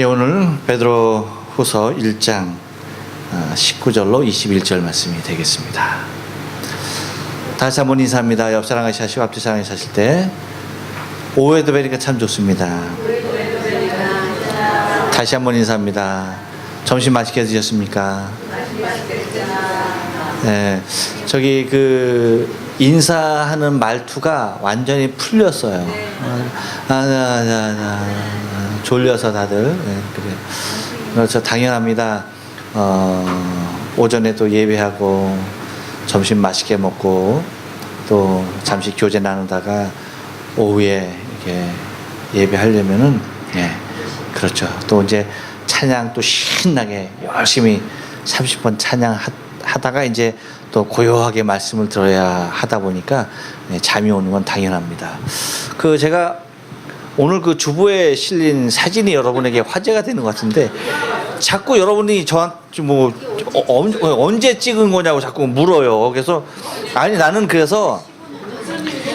예, 오늘 베드로후서 1장 19절로 21절 말씀이 되겠습니다. 다시 한번 인사합니다. 옆 사람 같이 하시고 앞뒤 사람 같이 하실 때 오해도 뵈니까 참 좋습니다. 다시 한번 인사합니다. 점심 맛있게 드셨습니까? 네, 저기 인사하는 말투가 완전히 풀렸어요. 졸려서 다들. 네, 그래요. 그렇죠. 당연합니다. 오전에 또 예배하고 점심 맛있게 먹고 또 잠시 교제 나누다가 오후에 이렇게 예배하려면은, 예, 그렇죠. 또 이제 찬양 또 신나게 열심히 30번 찬양하다가 이제 또 고요하게 말씀을 들어야 하다 보니까 잠이 오는 건 당연합니다. 제가 오늘 주부에 실린 사진이 여러분에게 화제가 되는 것 같은데 자꾸 여러분이 저한테 언제 찍은 거냐고 자꾸 물어요. 그래서 아니 나는 그래서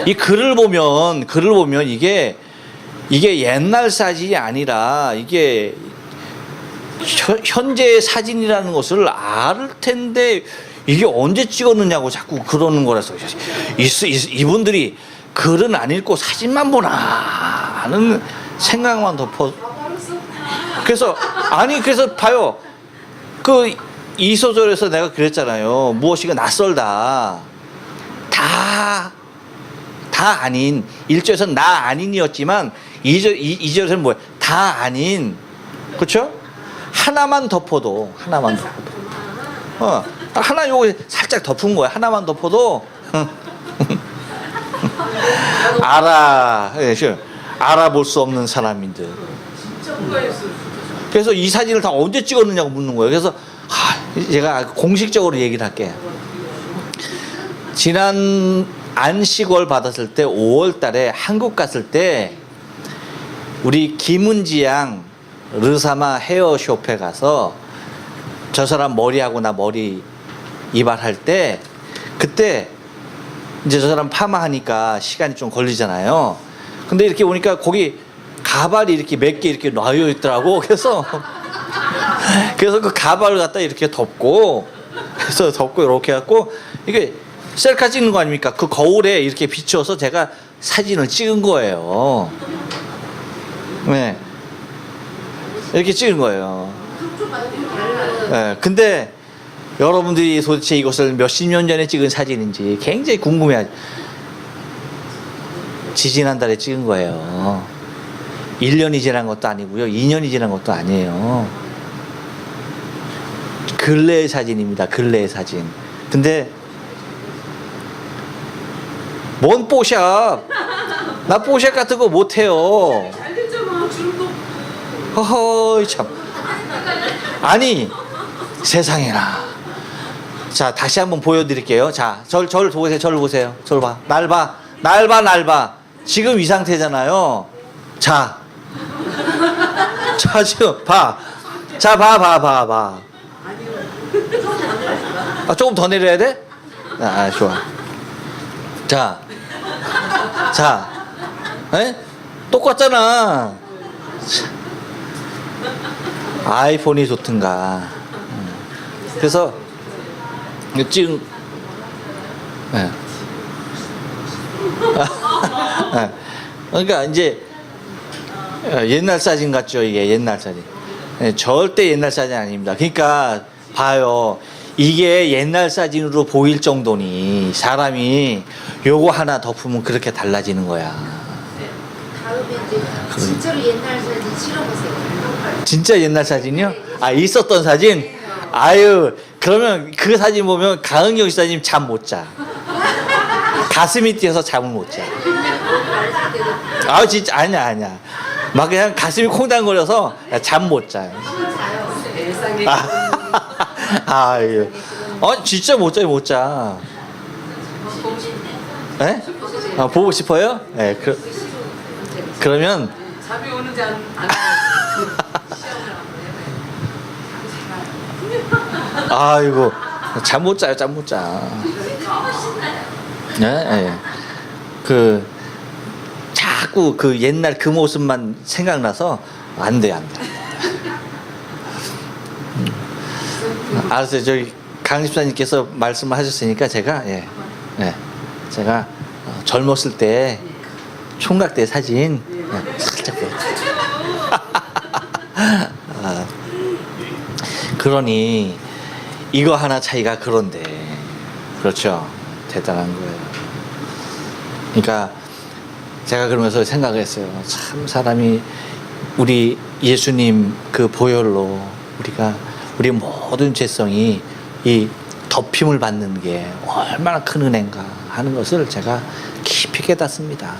이 글을 보면 이게 옛날 사진이 아니라 이게 현재의 사진이라는 것을 알 텐데 이게 언제 찍었느냐고 자꾸 그러는 거라서 이분들이 글은 안 읽고 사진만 보나 하는 생각만 그래서 봐요. 이 소절에서 내가 그랬잖아요. 무엇이가 낯설다. 다 아닌 1절에서는 나 아닌이었지만 2절에서는 뭐야? 다 아닌. 그렇죠? 하나만 덮어도 하나 요거 살짝 덮은 거야. 하나만 덮어도 알아볼 수 없는 사람인데. 그래서 이 사진을 다 언제 찍었느냐고 묻는 거예요. 그래서 제가 공식적으로 얘기를 할게요. 지난 안식월 받았을 때 5월 달에 한국 갔을 때 우리 김은지 양 르사마 헤어숍에 가서 저 사람 머리하고 나 머리 이발할 때 그때 이제 저 사람 파마하니까 시간이 좀 걸리잖아요. 근데 이렇게 보니까 거기 가발이 이렇게 몇 개 이렇게 놔여 있더라고. 그래서 그 가발을 갖다 이렇게 덮고 이렇게 해갖고 이게 셀카 찍는 거 아닙니까? 그 거울에 이렇게 비춰서 제가 사진을 찍은 거예요. 네. 이렇게 찍은 거예요. 네. 근데 여러분들이 도대체 이것을 몇십 년 전에 찍은 사진인지 굉장히 궁금해하죠. 지지난달에 찍은 거예요. 1년이 지난 것도 아니고요. 2년이 지난 것도 아니에요. 근래의 사진입니다. 근래의 사진. 근데 뭔 뽀샵? 나 뽀샵 같은 거 못해요. 허허 참. 아니 세상에나. 자 다시 한번 보여드릴게요. 자 저를 보세요. 저를 봐. 날 봐. 지금 이 상태잖아요. 자 지금 봐. 자 봐. 조금 더 내려야 돼? 좋아. 자, 똑같잖아. 아이폰이 좋든가. 그래서 지금 그러니까 이제 옛날 사진 같죠. 이게 옛날 사진. 절대 옛날 사진 아닙니다. 그러니까 봐요. 이게 옛날 사진으로 보일 정도니 사람이 요거 하나 덮으면 그렇게 달라지는 거야. 다음에 이제 진짜로 옛날 사진 찍어보세요. 진짜 옛날 사진이요? 있었던 사진? 그러면 그 사진 보면 가은경 씨사님 잠 못 자. 가슴이 뛰어서 잠을 못 자. 진짜 아니야. 막 그냥 가슴이 콩당거려서 잠 못 자요. 진짜 못 자. 네? 보고 싶어요? 네, 그러면 잠이 오는지 안 아이고 잠 못 자요. 네. 자꾸 옛날 그 모습만 생각나서 안 돼. 알았어요. 저기 강 집사님께서 말씀을 하셨으니까 제가 제가 젊었을 때 총각 때 사진 살짝 보여드릴게요. 그러니 이거 하나 차이가 그런데 그렇죠. 대단한 거예요. 그러니까 제가 그러면서 생각을 했어요. 참 사람이 우리 예수님 그 보혈로 우리 모든 죄성이 이 덮임을 받는 게 얼마나 큰 은혜인가 하는 것을 제가 깊이 깨닫습니다.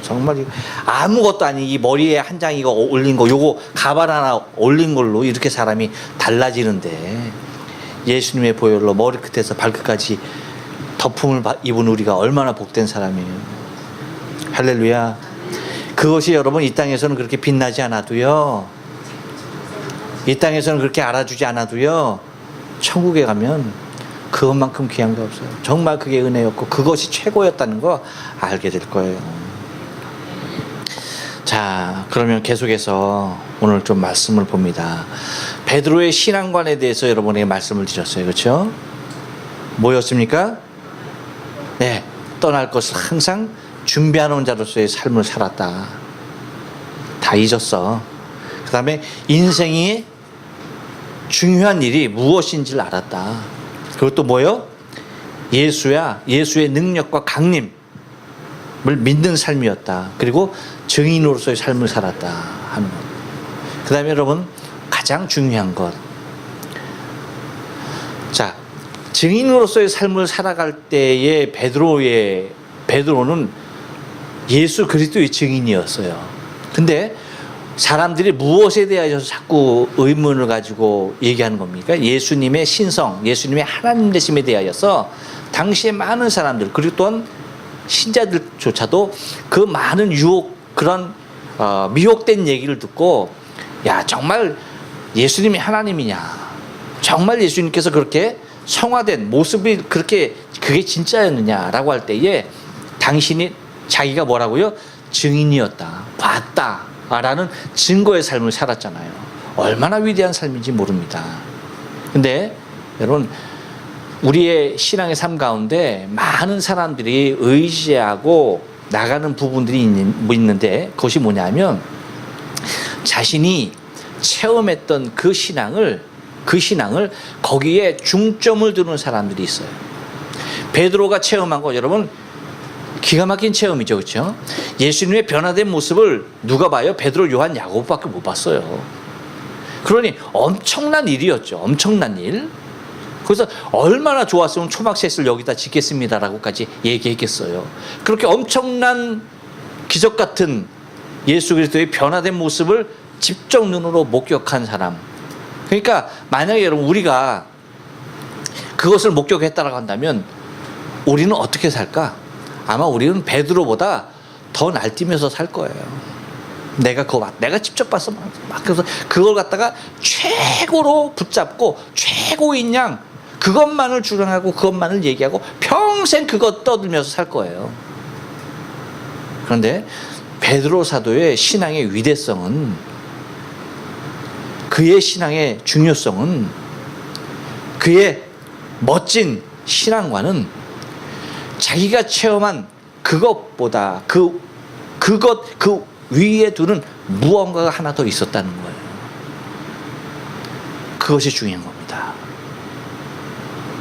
정말 아무것도 아닌 이 머리에 한 장 이거 올린 거, 요거 가발 하나 올린 걸로 이렇게 사람이 달라지는데 예수님의 보혈로 머리끝에서 발끝까지 덮음을 입은 우리가 얼마나 복된 사람이에요. 할렐루야. 그것이 여러분 이 땅에서는 그렇게 빛나지 않아도요, 이 땅에서는 그렇게 알아주지 않아도요, 천국에 가면 그것만큼 귀한 거 없어요. 정말 그게 은혜였고 그것이 최고였다는 거 알게 될 거예요. 자, 그러면 계속해서 오늘 좀 말씀을 봅니다. 베드로의 신앙관에 대해서 여러분에게 말씀을 드렸어요. 그렇죠? 뭐였습니까? 네, 떠날 것을 항상 준비하는 자로서의 삶을 살았다. 다 잊었어. 그 다음에 인생이 중요한 일이 무엇인지를 알았다. 그것도 뭐요? 예수의 능력과 강림을 믿는 삶이었다. 그리고 증인으로서의 삶을 살았다 하는 것. 그 다음에 여러분 가장 중요한 것. 자, 증인으로서의 삶을 살아갈 때의 베드로는 예수 그리스도의 증인이었어요. 근데 사람들이 무엇에 대하여서 자꾸 의문을 가지고 얘기하는 겁니까? 예수님의 신성, 예수님의 하나님 되심에 대하여서 당시에 많은 사람들, 그리고 또한 신자들조차도 그 많은 그런 미혹된 얘기를 듣고, 야, 정말 예수님이 하나님이냐? 정말 예수님께서 그렇게 성화된 모습이 그게 진짜였느냐라고 할 때에 자기가 뭐라고요? 증인이었다, 봤다 라는 증거의 삶을 살았잖아요. 얼마나 위대한 삶인지 모릅니다. 근데 여러분, 우리의 신앙의 삶 가운데 많은 사람들이 의지하고 나가는 부분들이 있는데, 그것이 뭐냐면 자신이 체험했던 그 신앙을 거기에 중점을 두는 사람들이 있어요. 베드로가 체험한 거 여러분 기가 막힌 체험이죠. 그렇죠? 예수님의 변화된 모습을 누가 봐요? 베드로, 요한, 야고보밖에 못 봤어요. 그러니 엄청난 일이었죠. 엄청난 일. 그래서 얼마나 좋았으면 초막셋을 여기다 짓겠습니다라고까지 얘기했겠어요. 그렇게 엄청난 기적 같은 예수 그리스도의 변화된 모습을 직접 눈으로 목격한 사람. 그러니까 만약에 여러분 우리가 그것을 목격했다라고 한다면 우리는 어떻게 살까? 아마 우리는 베드로보다 더 날뛰면서 살 거예요. 내가 직접 봐서 막 그래서 그걸 갖다가 최고로 붙잡고 최고인 양 그것만을 주장하고 그것만을 얘기하고 평생 그것 떠들면서 살 거예요. 그런데 베드로 사도의 신앙의 위대성은, 그의 신앙의 중요성은, 그의 멋진 신앙과는 자기가 체험한 그것보다 그 위에 두는 무언가가 하나 더 있었다는 거예요. 그것이 중요한 겁니다.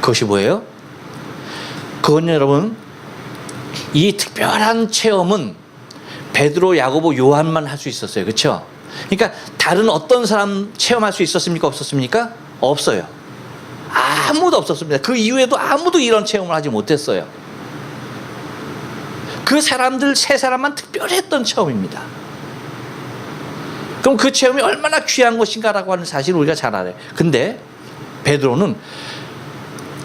그것이 뭐예요? 그건 여러분, 이 특별한 체험은 베드로, 야고보, 요한만 할 수 있었어요. 그렇죠? 그러니까 다른 어떤 사람 체험할 수 있었습니까? 없었습니까? 없어요. 아무도 없었습니다. 그 이후에도 아무도 이런 체험을 하지 못했어요. 그 사람들 세 사람만 특별했던 체험입니다. 그럼 그 체험이 얼마나 귀한 것인가라고 하는 사실을 우리가 잘 알아요. 근데 베드로는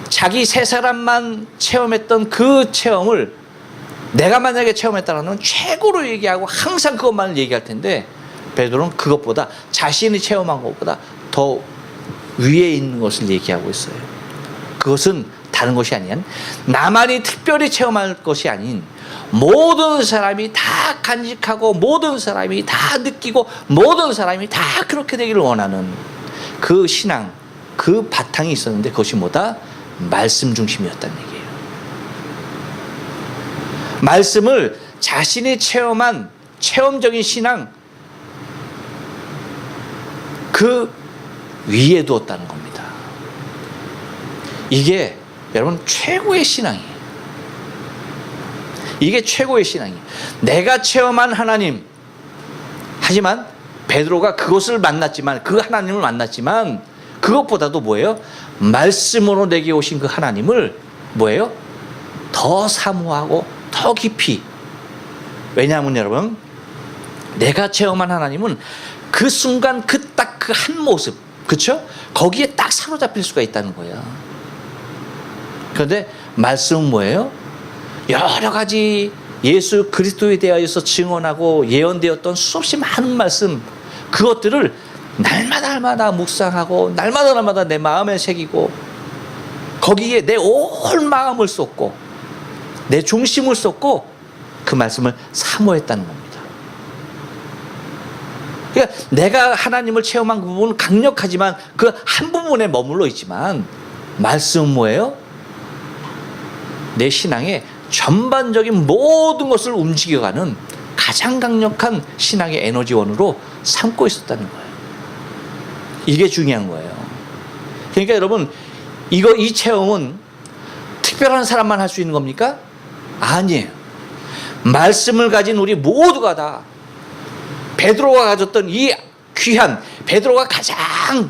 자기 세 사람만 체험했던 그 체험을 내가 만약에 체험했다면 최고로 얘기하고 항상 그것만을 얘기할 텐데, 베드로는 그것보다 자신이 체험한 것보다 더 위에 있는 것을 얘기하고 있어요. 그것은 다른 것이 아닌, 나만이 특별히 체험할 것이 아닌 모든 사람이 다 간직하고 모든 사람이 다 느끼고 모든 사람이 다 그렇게 되기를 원하는 그 신앙, 그 바탕이 있었는데 그것이 뭐다? 말씀 중심이었다는 얘기예요. 말씀을 자신이 체험한 체험적인 신앙 그 위에 두었다는 겁니다. 이게 여러분 최고의 신앙이에요. 이게 최고의 신앙이에요. 내가 체험한 하나님, 하지만 베드로가 그것을 만났지만, 그 하나님을 만났지만 그것보다도 뭐예요? 말씀으로 내게 오신 그 하나님을 뭐예요? 더 사모하고 더 깊이. 왜냐하면 여러분, 내가 체험한 하나님은 그 순간 그 딱 그 한 모습, 그렇죠? 거기에 딱 사로잡힐 수가 있다는 거예요. 그런데 말씀은 뭐예요? 여러 가지 예수 그리스도에 대하여서 증언하고 예언되었던 수없이 많은 말씀, 그것들을 날마다 묵상하고 날마다 내 마음에 새기고 거기에 내 온 마음을 쏟고 내 중심을 쏟고 그 말씀을 사모했다는 겁니다. 그러니까 내가 하나님을 체험한 그 부분은 강력하지만 그 한 부분에 머물러 있지만 말씀은 뭐예요? 내 신앙의 전반적인 모든 것을 움직여가는 가장 강력한 신앙의 에너지원으로 삼고 있었다는 거예요. 이게 중요한 거예요. 그러니까 여러분, 이 체험은 특별한 사람만 할 수 있는 겁니까? 아니에요. 말씀을 가진 우리 모두가 다 베드로가 가졌던 이 귀한, 베드로가 가장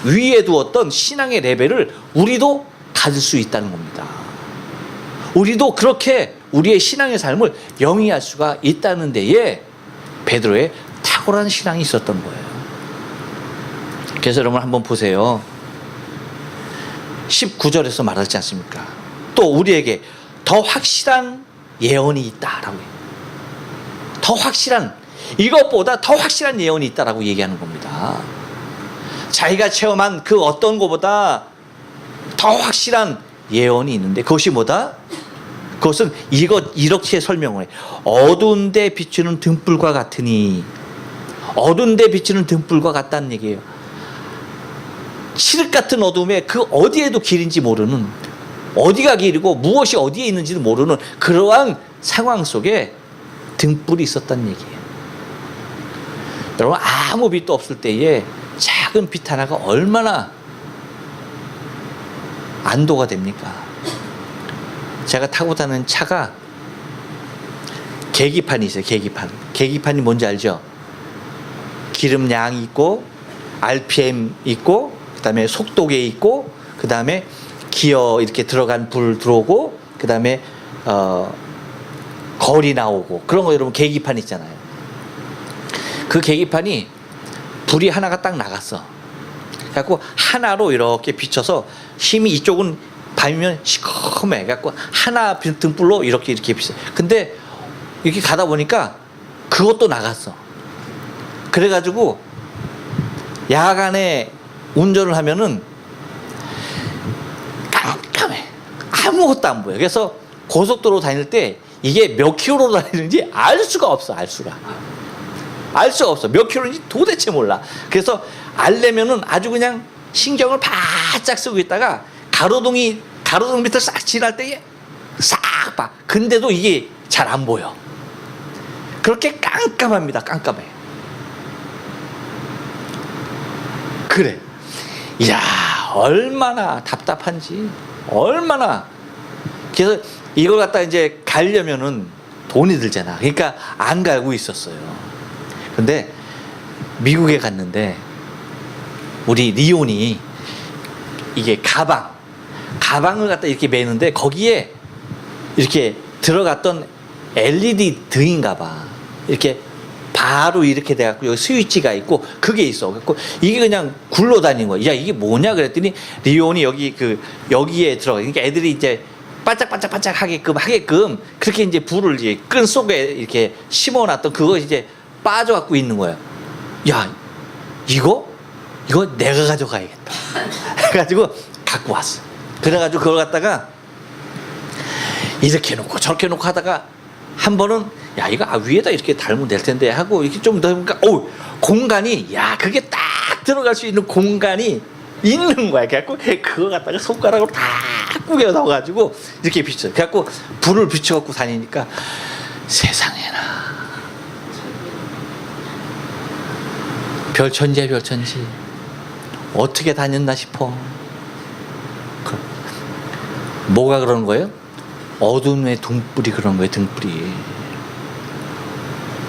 위에 두었던 신앙의 레벨을 우리도 가질 수 있다는 겁니다. 우리도 그렇게 우리의 신앙의 삶을 영위할 수가 있다는 데에 베드로의 탁월한 신앙이 있었던 거예요. 그래서 여러분 한번 보세요. 19절에서 말하지 않습니까? 또 우리에게 더 확실한 예언이 있다라고 해요. 더 확실한, 이것보다 더 확실한 예언이 있다라고 얘기하는 겁니다. 자기가 체험한 그 어떤 것보다 더 확실한 예언이 있는데 그것이 뭐다? 그것은 이렇게 설명을 해. 어두운 데 비추는 등불과 같으니, 어두운 데 비추는 등불과 같다는 얘기예요. 칠흑 같은 어둠에 그 어디에도 길인지 모르는, 어디가 길이고 무엇이 어디에 있는지도 모르는 그러한 상황 속에 등불이 있었다는 얘기예요. 여러분, 아무 빛도 없을 때에 작은 빛 하나가 얼마나 안도가 됩니까? 제가 타고 다니는 차가 계기판이 있어요. 계기판이 뭔지 알죠? 기름량이 있고 RPM 있고 그 다음에 속도계 있고 그 다음에 기어 이렇게 들어간 불 들어오고 그 다음에 거리 나오고 그런 거 여러분 계기판 있잖아요. 그 계기판이 불이 하나가 딱 나갔어. 그래갖고 하나로 이렇게 비춰서 힘이 이쪽은 밤이면 시커매. 그래갖고 하나 등불로 이렇게 비춰. 근데 이렇게 가다 보니까 그것도 나갔어. 그래가지고 야간에 운전을 하면은 깜깜해. 아무것도 안 보여. 그래서 고속도로 다닐 때 이게 몇 킬로로 다니는지 알 수가 없어. 알 수가 없어. 몇 킬로인지 도대체 몰라. 그래서 알려면은 아주 그냥 신경을 바짝 쓰고 있다가 가로등 밑을 싹 지날 때에 싹 봐. 근데도 이게 잘 안 보여. 그렇게 깜깜합니다. 깜깜해. 그래. 이야, 얼마나 답답한지. 얼마나. 그래서 이걸 갖다 이제 가려면은 돈이 들잖아. 그러니까 안 가고 있었어요. 근데 미국에 갔는데 우리 리온이 이게 가방을 갖다 이렇게 매는데 거기에 이렇게 들어갔던 LED 등인가 봐. 이렇게 바로 이렇게 돼갖고 여기 스위치가 있고 그게 있어. 그래갖고 이게 그냥 굴러다니는 거야. 야, 이게 뭐냐 그랬더니 리온이 여기에 들어가. 그러니까 애들이 이제 반짝반짝 하게끔 그렇게 이제 불을 이제 끈 속에 이렇게 심어놨던 그거 이제 빠져갖고 있는 거야. 야, 이거 내가 가져가야겠다. 해가지고 갖고 왔어. 그래가지고 그걸 갖다가 이렇게 놓고 저렇게 놓고 하다가 한 번은 야, 이거 위에다 이렇게 달면 될 텐데 하고 이렇게 좀 더 보니까 공간이, 야, 그게 딱 들어갈 수 있는 공간이 있는 거야. 그래갖고 그거 갖다가 손가락으로 다 꾸겨 넣어가지고 이렇게 비춰. 그래갖고 불을 비춰갖고 다니니까 세상에나 별천지야 별천지. 어떻게 다녔나 싶어. 뭐가 그러는 거예요? 어둠의 등불이 그런 거예요. 등불이.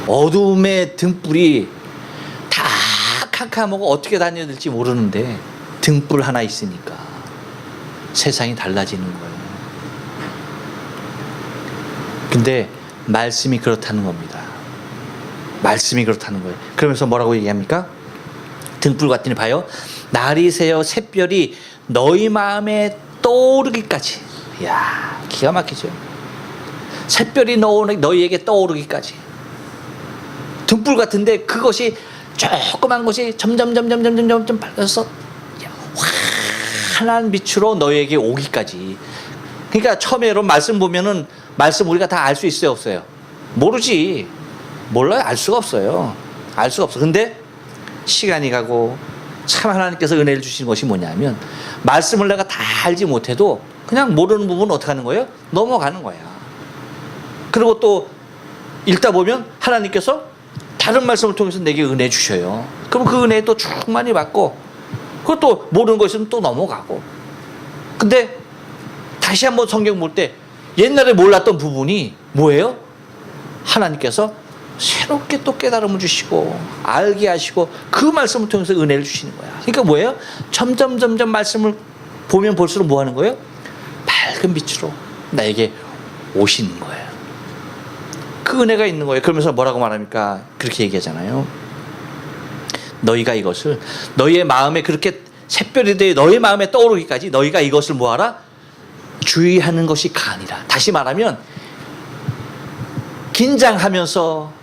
어둠의 등불이 다 캄캄하고 어떻게 다녀야 될지 모르는데 등불 하나 있으니까 세상이 달라지는 거예요. 근데 말씀이 그렇다는 겁니다. 말씀이 그렇다는 거예요. 그러면서 뭐라고 얘기합니까? 등불 같으니 봐요. 날이 새어 샛별이 너희 마음에 떠오르기까지. 이야, 기가 막히죠. 샛별이 너희에게 떠오르기까지. 등불 같은데 그것이 조그만 것이 점점 밝아서 환한 빛으로 너희에게 오기까지. 그러니까 처음에 여러분 말씀 보면은 말씀 우리가 다 알 수 있어요, 없어요? 모르지. 몰라요. 알 수가 없어요. 알 수가 없어. 근데 시간이 가고 참 하나님께서 은혜를 주시는 것이 뭐냐면 말씀을 내가 다 알지 못해도 그냥 모르는 부분은 어떻게 하는 거예요? 넘어가는 거야. 그리고 또 읽다 보면 하나님께서 다른 말씀을 통해서 내게 은혜 주셔요. 그럼 그 은혜 또 충만히 받고 그것도 모르는 거 있으면 또 넘어가고. 근데 다시 한번 성경 볼 때 옛날에 몰랐던 부분이 뭐예요? 하나님께서 새롭게 또 깨달음을 주시고 알게 하시고 그 말씀을 통해서 은혜를 주시는 거야. 그러니까 뭐예요? 점점 말씀을 보면 볼수록 뭐 하는 거예요? 밝은 빛으로 나에게 오시는 거예요. 그 은혜가 있는 거예요. 그러면서 뭐라고 말합니까? 그렇게 얘기하잖아요. 너희가 이것을 너희의 마음에 그렇게 샛별이 되어 너희 마음에 떠오르기까지 너희가 이것을 뭐하라? 주의하는 것이 가니라. 다시 말하면 긴장하면서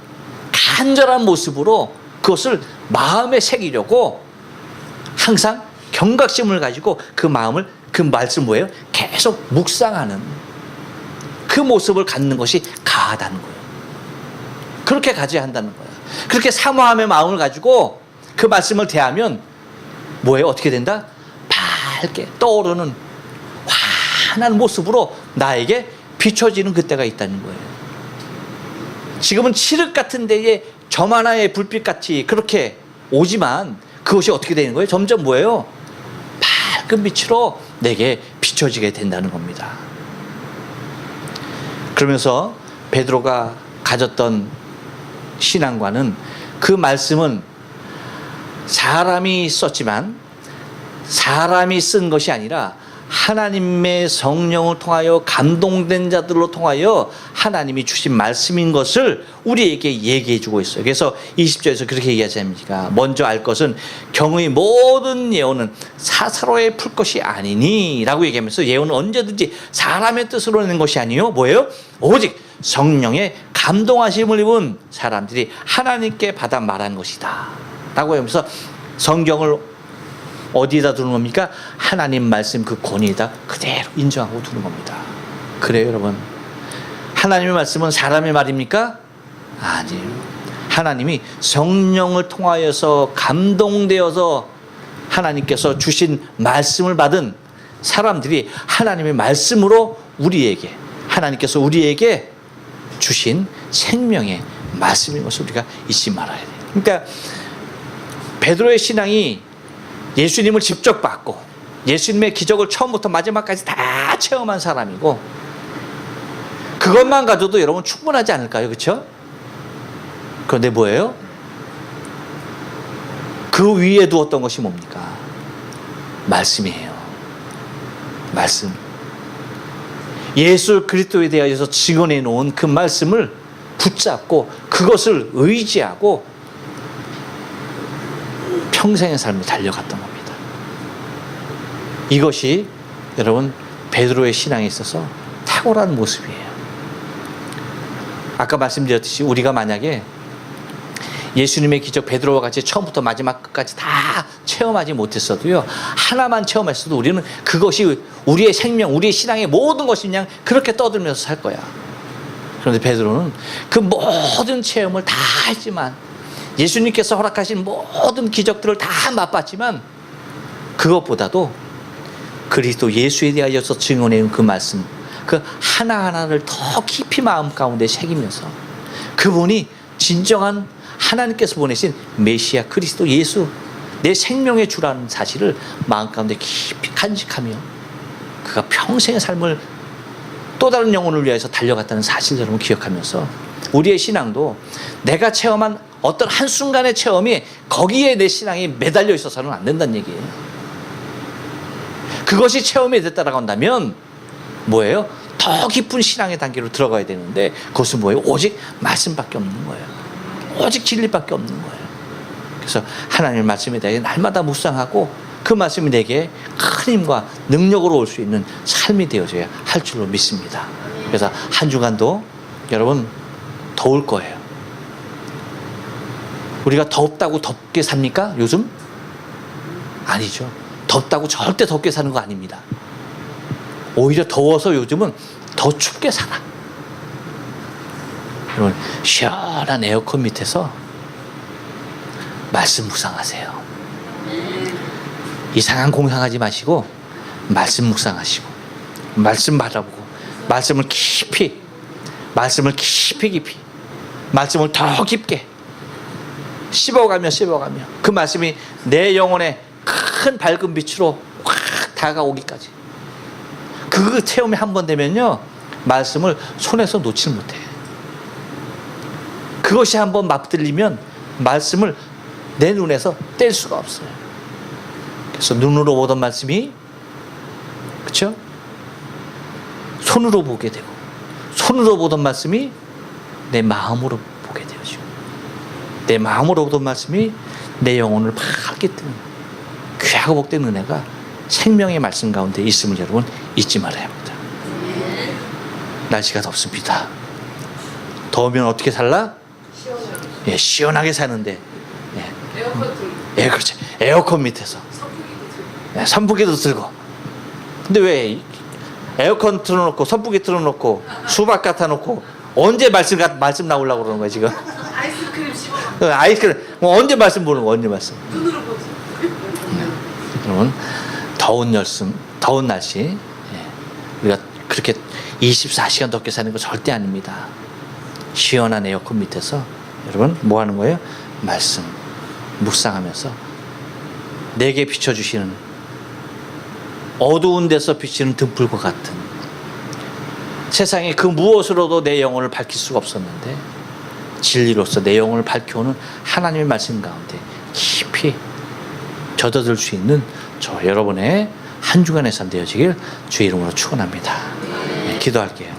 간절한 모습으로 그것을 마음에 새기려고 항상 경각심을 가지고 그 마음을 그 말씀 뭐예요? 계속 묵상하는 그 모습을 갖는 것이 가하다는 거예요. 그렇게 가져야 한다는 거예요. 그렇게 사모함의 마음을 가지고 그 말씀을 대하면 뭐예요? 어떻게 된다? 밝게 떠오르는 환한 모습으로 나에게 비춰지는 그때가 있다는 거예요. 지금은 칠흑 같은 데에 점 하나의 불빛같이 그렇게 오지만 그것이 어떻게 되는 거예요? 점점 뭐예요? 밝은 빛으로 내게 비춰지게 된다는 겁니다. 그러면서 베드로가 가졌던 신앙과는 그 말씀은 사람이 썼지만 사람이 쓴 것이 아니라 하나님의 성령을 통하여 감동된 자들로 통하여 하나님이 주신 말씀인 것을 우리에게 얘기해 주고 있어요. 그래서 20절에서 그렇게 얘기하지 않습니까? 먼저 알 것은 경의 모든 예언은 사사로이 풀 것이 아니니 라고 얘기하면서 예언은 언제든지 사람의 뜻으로 내는 것이 아니요 뭐예요? 오직 성령의 감동하심을 입은 사람들이 하나님께 받아 말한 것이다 라고 하면서 성경을 어디에다 두는 겁니까? 하나님 말씀 그 권위에다 그대로 인정하고 두는 겁니다. 그래요 여러분? 하나님의 말씀은 사람의 말입니까? 아니에요. 하나님이 성령을 통하여서 감동되어서 하나님께서 주신 말씀을 받은 사람들이 하나님의 말씀으로 우리에게 하나님께서 우리에게 주신 생명의 말씀인 것을 우리가 잊지 말아야 돼요. 그러니까 베드로의 신앙이 예수님을 직접 받고 예수님의 기적을 처음부터 마지막까지 다 체험한 사람이고 그것만 가져도 여러분 충분하지 않을까요? 그렇죠? 그런데 뭐예요? 그 위에 두었던 것이 뭡니까? 말씀이에요. 말씀. 예수 그리스도에 대하여서 증언해 놓은 그 말씀을 붙잡고 그것을 의지하고 평생의 삶을 달려갔던 겁니다. 이것이 여러분 베드로의 신앙에 있어서 탁월한 모습이에요. 아까 말씀드렸듯이 우리가 만약에 예수님의 기적 베드로와 같이 처음부터 마지막 끝까지 다 체험하지 못했어도요 하나만 체험했어도 우리는 그것이 우리의 생명 우리의 신앙의 모든 것이 그냥 그렇게 떠들면서 살 거야. 그런데 베드로는 그 모든 체험을 다 했지만 예수님께서 허락하신 모든 기적들을 다 맛봤지만 그 그것보다도 그리스도 예수에 대하여서 증언해온 그 말씀, 그 하나하나를 더 깊이 마음 가운데 새기면서 그분이 진정한 하나님께서 보내신 메시아 그리스도 예수, 내 생명의 주라는 사실을 마음 가운데 깊이 간직하며 그가 평생의 삶을 또 다른 영혼을 위해서 달려갔다는 사실 여러분 기억하면서 우리의 신앙도 내가 체험한 어떤 한순간의 체험이 거기에 내 신앙이 매달려 있어서는 안 된다는 얘기예요. 그것이 체험이 됐다라고 한다면 뭐예요? 더 깊은 신앙의 단계로 들어가야 되는데 그것은 뭐예요? 오직 말씀밖에 없는 거예요. 오직 진리밖에 없는 거예요. 그래서 하나님의 말씀에 대해 날마다 묵상하고 그 말씀이 내게 큰 힘과 능력으로 올 수 있는 삶이 되어져야 할 줄로 믿습니다. 그래서 한 주간도 여러분 더울 거예요. 우리가 덥다고 덥게 삽니까? 요즘? 아니죠. 덥다고 절대 덥게 사는 거 아닙니다. 오히려 더워서 요즘은 더 춥게 살아. 여러분 시원한 에어컨 밑에서 말씀 묵상하세요. 이상한 공상하지 마시고 말씀 묵상하시고 말씀 바라보고 말씀을 깊이 말씀을 더 깊게 씹어가며 그 말씀이 내 영혼에 큰 밝은 빛으로 확 다가오기까지 그 체험이 한 번 되면요 말씀을 손에서 놓질 못해. 그것이 한 번 맛들리면 말씀을 내 눈에서 뗄 수가 없어요. 그래서 눈으로 보던 말씀이 그렇죠? 손으로 보게 되고 손으로 보던 말씀이 내 마음으로 보게 되어지고 내 마음으로 보던 말씀이 내 영혼을 밝게 뜨는 귀하고 복된 은혜가 생명의 말씀 가운데 있음을 여러분 잊지 말아야 합니다. 날씨가 덥습니다. 더우면 어떻게 살라? 시원하게. 예, 시원하게 사는데 예. 에어컨 틀고. 예, 그렇지. 에어컨 밑에서 선풍기도 들고. 근데 왜 에어컨 틀어놓고 선풍기 틀어놓고 수박 갖다 놓고 언제 말씀 나오려고 그러는 거야 지금? 아이스크림 씹어. 아이스크림 뭐 언제 말씀 보는 거 언제 말씀? 눈으로 보지. 여러분 더운 날씨 예. 우리가 그렇게 24시간 덥게 사는 거 절대 아닙니다. 시원한 에어컨 밑에서 여러분 뭐 하는 거예요? 말씀 묵상하면서 내게 비춰주시는 어두운 데서 비치는 등불과 같은 세상에 그 무엇으로도 내 영혼을 밝힐 수가 없었는데 진리로서 내 영혼을 밝혀오는 하나님의 말씀 가운데 깊이 젖어들 수 있는 저 여러분의 한 주간의 삶 되어지길 주의 이름으로 축원합니다. 네, 기도할게요.